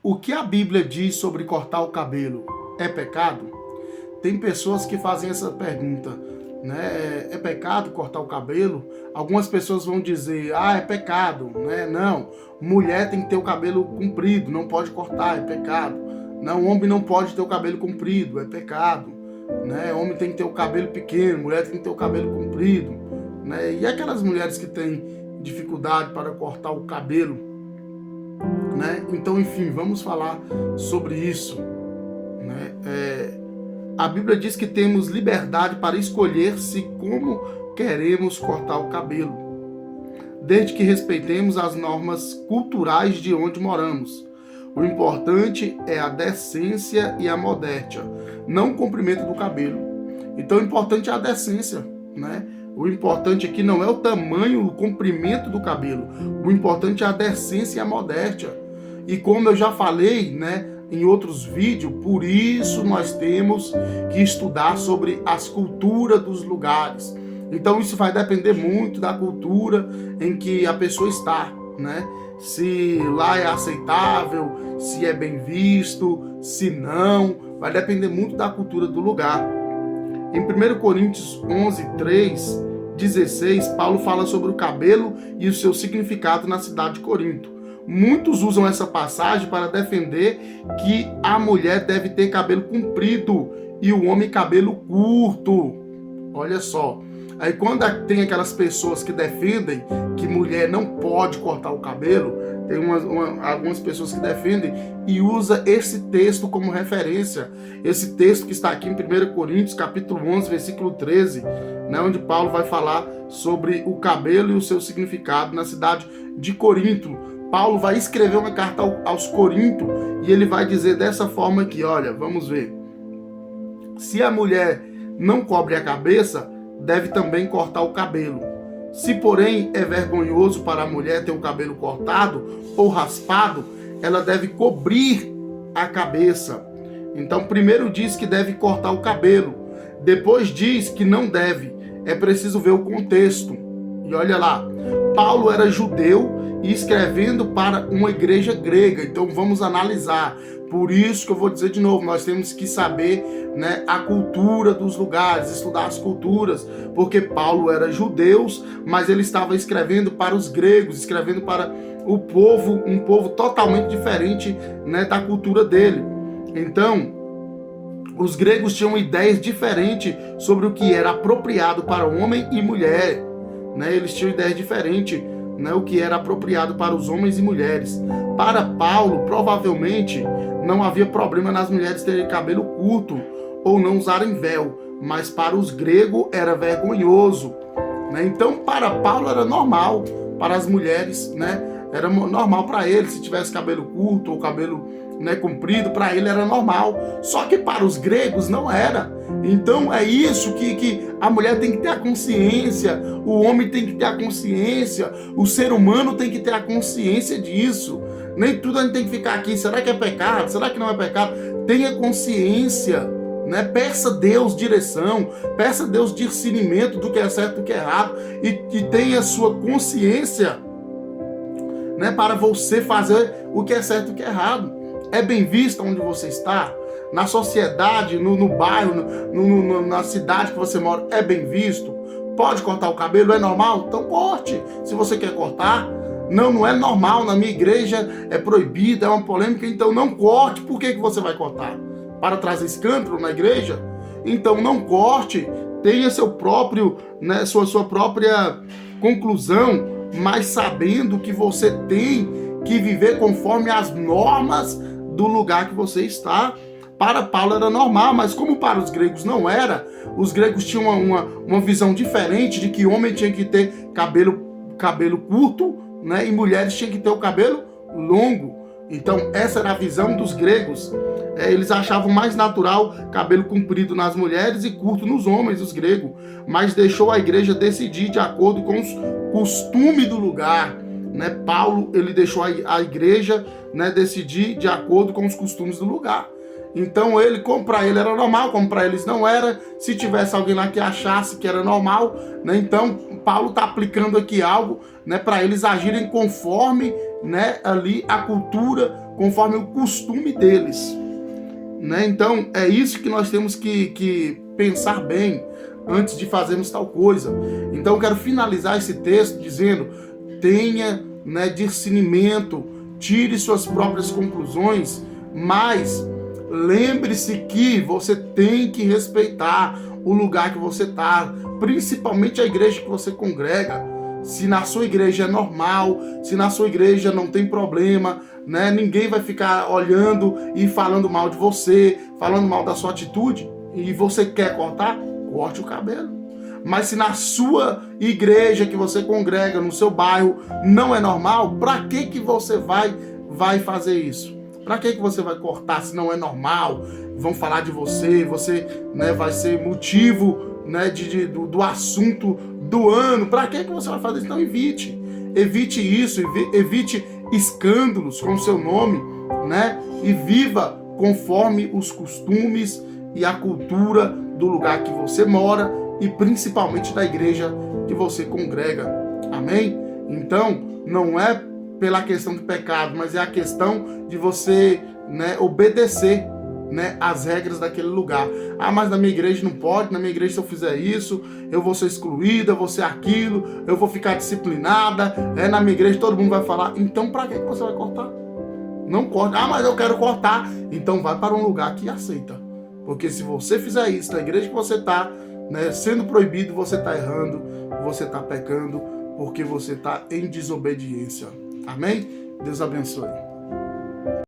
O que a Bíblia diz sobre cortar o cabelo? É pecado? Tem pessoas que fazem essa pergunta, né? É pecado cortar o cabelo? Algumas pessoas vão dizer, é pecado, né? Não, mulher tem que ter o cabelo comprido, não pode cortar, é pecado. Não, homem não pode ter o cabelo comprido, é pecado, né? Homem tem que ter o cabelo pequeno, mulher tem que ter o cabelo comprido, né? E aquelas mulheres que têm dificuldade para cortar o cabelo, né? Então, enfim, vamos falar sobre isso, né? A Bíblia diz que temos liberdade para escolher se como queremos cortar o cabelo, desde que respeitemos as normas culturais de onde moramos. O importante é a decência e a modéstia, não o comprimento do cabelo. Então, o importante é a decência, né? O importante aqui não é o tamanho, o comprimento do cabelo. O importante é a decência e a modéstia. E como eu já falei, né, em outros vídeos, por isso nós temos que estudar sobre as culturas dos lugares. Então isso vai depender muito da cultura em que a pessoa está, né? Se lá é aceitável, se é bem visto, se não, vai depender muito da cultura do lugar. Em 1 Coríntios 11:3-16, Paulo fala sobre o cabelo e o seu significado na cidade de Corinto. Muitos usam essa passagem para defender que a mulher deve ter cabelo comprido e o homem cabelo curto. Olha só. Aí quando tem aquelas pessoas que defendem que mulher não pode cortar o cabelo, tem algumas pessoas que defendem e usa esse texto como referência. Esse texto que está aqui em 1 Coríntios, capítulo 11, versículo 13, né, onde Paulo vai falar sobre o cabelo e o seu significado na cidade de Corinto. Paulo vai escrever uma carta aos Coríntios e ele vai dizer dessa forma aqui, olha, vamos ver. Se a mulher não cobre a cabeça, deve também cortar o cabelo. Se, porém, é vergonhoso para a mulher ter o cabelo cortado ou raspado, ela deve cobrir a cabeça. Então, primeiro diz que deve cortar o cabelo. Depois diz que não deve. É preciso ver o contexto. E olha lá, Paulo era judeu e escrevendo para uma igreja grega. Então, vamos analisar. Por isso que eu vou dizer de novo, nós temos que saber, né, a cultura dos lugares, estudar as culturas, porque Paulo era judeu, mas ele estava escrevendo para os gregos, escrevendo para o povo, um povo totalmente diferente, né, da cultura dele. Então, os gregos tinham ideias diferentes sobre o que era apropriado para homem e mulher, né? Eles tinham ideias diferentes, né, o que era apropriado para os homens e mulheres. Para Paulo, provavelmente, não havia problema nas mulheres terem cabelo curto ou não usarem véu, mas para os gregos era vergonhoso, né? Então, para Paulo era normal, para as mulheres, né, era normal para ele, se tivesse cabelo curto ou cabelo, né, comprido, para ele era normal. Só que para os gregos não era. Então é isso que a mulher tem que ter a consciência, o homem tem que ter a consciência, o ser humano tem que ter a consciência disso. Nem tudo a gente tem que ficar aqui, será que é pecado? Será que não é pecado? Tenha consciência, né? Peça a Deus direção, peça a Deus discernimento do que é certo e do que é errado, e tenha a sua consciência, né, para você fazer o que é certo e o que é errado. É bem visto onde você está? Na sociedade, no bairro, na cidade que você mora, é bem visto? Pode cortar o cabelo? É normal? Então corte, se você quer cortar. Não é normal, na minha igreja é proibido, é uma polêmica, então não corte. Por que você vai cortar? Para trazer escândalo na igreja? Então não corte, tenha seu próprio, né, sua própria conclusão, mas sabendo que você tem que viver conforme as normas do lugar que você está. Para Paulo era normal, mas como para os gregos não era, os gregos tinham uma visão diferente de que homem tinha que ter cabelo curto, né, e mulheres tinham que ter o cabelo longo. Então essa era a visão dos gregos. Eles achavam mais natural cabelo comprido nas mulheres e curto nos homens, os gregos. Mas deixou a igreja decidir de acordo com os costumes do lugar, né? Paulo, ele deixou a igreja, né, decidir de acordo com os costumes do lugar. Então como para ele era normal, como para eles não era. Se tivesse alguém lá que achasse que era normal, né? Então Paulo está aplicando aqui algo né, para eles agirem conforme, né, ali a cultura, conforme o costume deles, né? Então é isso que nós temos que pensar bem antes de fazermos tal coisa. Então eu quero finalizar esse texto dizendo: tenha, né, discernimento, tire suas próprias conclusões, mas lembre-se que você tem que respeitar o lugar que você está, principalmente a igreja que você congrega. Se na sua igreja é normal, se na sua igreja não tem problema, né? Ninguém vai ficar olhando e falando mal de você, falando mal da sua atitude, e você quer cortar, corte o cabelo. Mas se na sua igreja que você congrega, no seu bairro, não é normal, para que você vai fazer isso? Para que você vai cortar se não é normal? Vão falar de você, né, vai ser motivo, né, do assunto do ano. Para que você vai fazer isso? Então evite isso, evite escândalos com o seu nome, né? E viva conforme os costumes e a cultura do lugar que você mora e principalmente da igreja que você congrega. Amém? Então, não é pela questão do pecado, mas é a questão de você, né, obedecer, né, as regras daquele lugar. Ah, mas na minha igreja não pode, na minha igreja se eu fizer isso, eu vou ser excluída, eu vou ser aquilo, eu vou ficar disciplinada, na minha igreja todo mundo vai falar. Então para que você vai cortar? Não corta. Ah, mas eu quero cortar. Então vai para um lugar que aceita. Porque se você fizer isso na igreja que você está, né, sendo proibido, você está errando, você está pecando, porque você está em desobediência. Amém? Deus abençoe.